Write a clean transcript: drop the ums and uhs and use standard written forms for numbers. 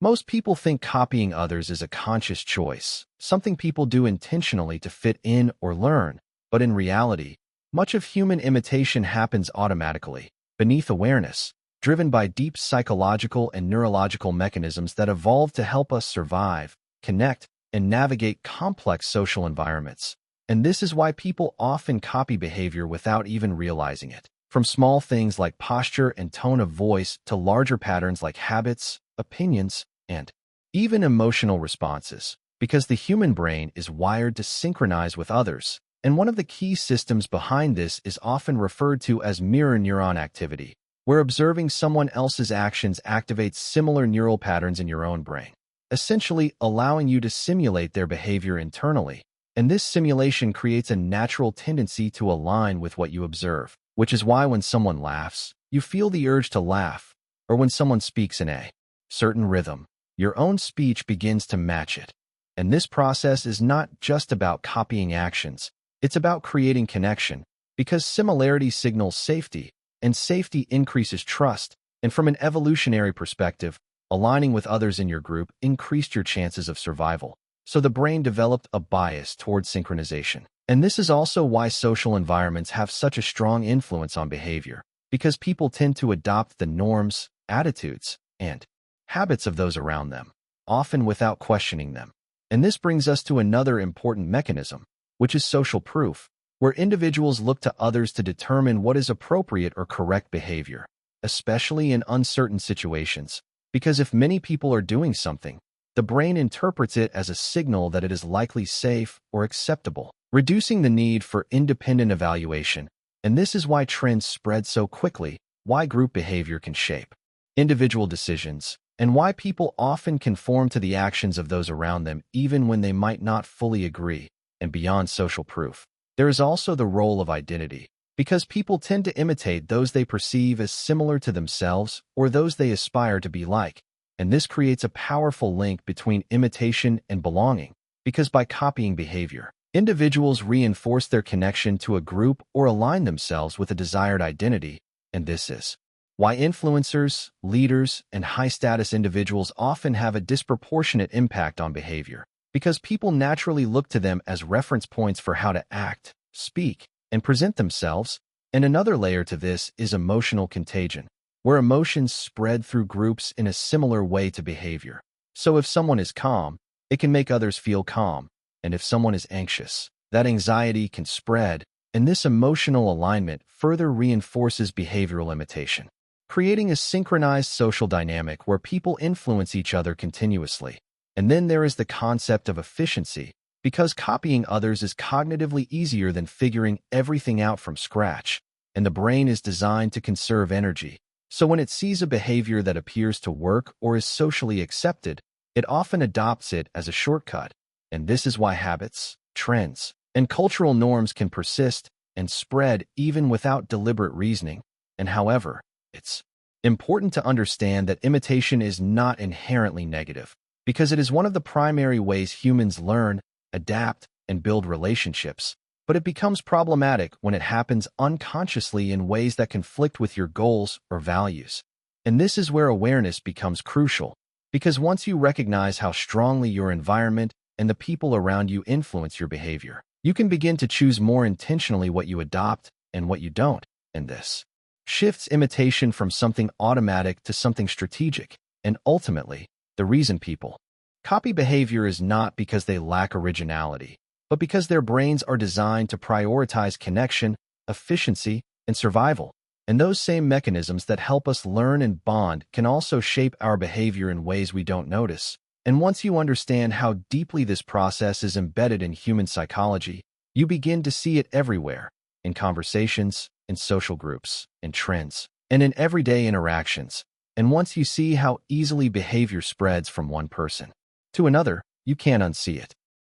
Most people think copying others is a conscious choice, something people do intentionally to fit in or learn, but in reality, much of human imitation happens automatically, beneath awareness, driven by deep psychological and neurological mechanisms that evolved to help us survive, connect, and navigate complex social environments. And this is why people often copy behavior without even realizing it. From small things like posture and tone of voice to larger patterns like habits, opinions, and even emotional responses, because the human brain is wired to synchronize with others. And one of the key systems behind this is often referred to as mirror neuron activity, where observing someone else's actions activates similar neural patterns in your own brain, essentially allowing you to simulate their behavior internally. And this simulation creates a natural tendency to align with what you observe, which is why when someone laughs, you feel the urge to laugh, or when someone speaks in a certain rhythm, your own speech begins to match it. And this process is not just about copying actions, it's about creating connection, because similarity signals safety, and safety increases trust. And from an evolutionary perspective, aligning with others in your group increased your chances of survival. So the brain developed a bias towards synchronization. And this is also why social environments have such a strong influence on behavior, because people tend to adopt the norms, attitudes, and habits of those around them, often without questioning them. And this brings us to another important mechanism, which is social proof, where individuals look to others to determine what is appropriate or correct behavior, especially in uncertain situations. Because if many people are doing something, the brain interprets it as a signal that it is likely safe or acceptable, reducing the need for independent evaluation. And this is why trends spread so quickly, why group behavior can shape individual decisions, and why people often conform to the actions of those around them even when they might not fully agree. And beyond social proof, there is also the role of identity, because people tend to imitate those they perceive as similar to themselves or those they aspire to be like. And this creates a powerful link between imitation and belonging, because by copying behavior, individuals reinforce their connection to a group or align themselves with a desired identity. And this is why influencers, leaders, and high-status individuals often have a disproportionate impact on behavior, because people naturally look to them as reference points for how to act, speak, and present themselves. And another layer to this is emotional contagion, where emotions spread through groups in a similar way to behavior. So if someone is calm, it can make others feel calm. And if someone is anxious, that anxiety can spread. And this emotional alignment further reinforces behavioral imitation, creating a synchronized social dynamic where people influence each other continuously. And then there is the concept of efficiency, because copying others is cognitively easier than figuring everything out from scratch, and the brain is designed to conserve energy. So when it sees a behavior that appears to work or is socially accepted, it often adopts it as a shortcut. And this is why habits, trends, and cultural norms can persist and spread even without deliberate reasoning. And however, it's important to understand that imitation is not inherently negative, because it is one of the primary ways humans learn, adapt, and build relationships. But it becomes problematic when it happens unconsciously in ways that conflict with your goals or values. And this is where awareness becomes crucial, because once you recognize how strongly your environment and the people around you influence your behavior, you can begin to choose more intentionally what you adopt and what you don't. And this shifts imitation from something automatic to something strategic. And ultimately, the reason people copy behavior is not because they lack originality, but because their brains are designed to prioritize connection, efficiency, and survival. And those same mechanisms that help us learn and bond can also shape our behavior in ways we don't notice. And once you understand how deeply this process is embedded in human psychology, you begin to see it everywhere, in conversations, in social groups, in trends, and in everyday interactions. And once you see how easily behavior spreads from one person to another, you can't unsee it.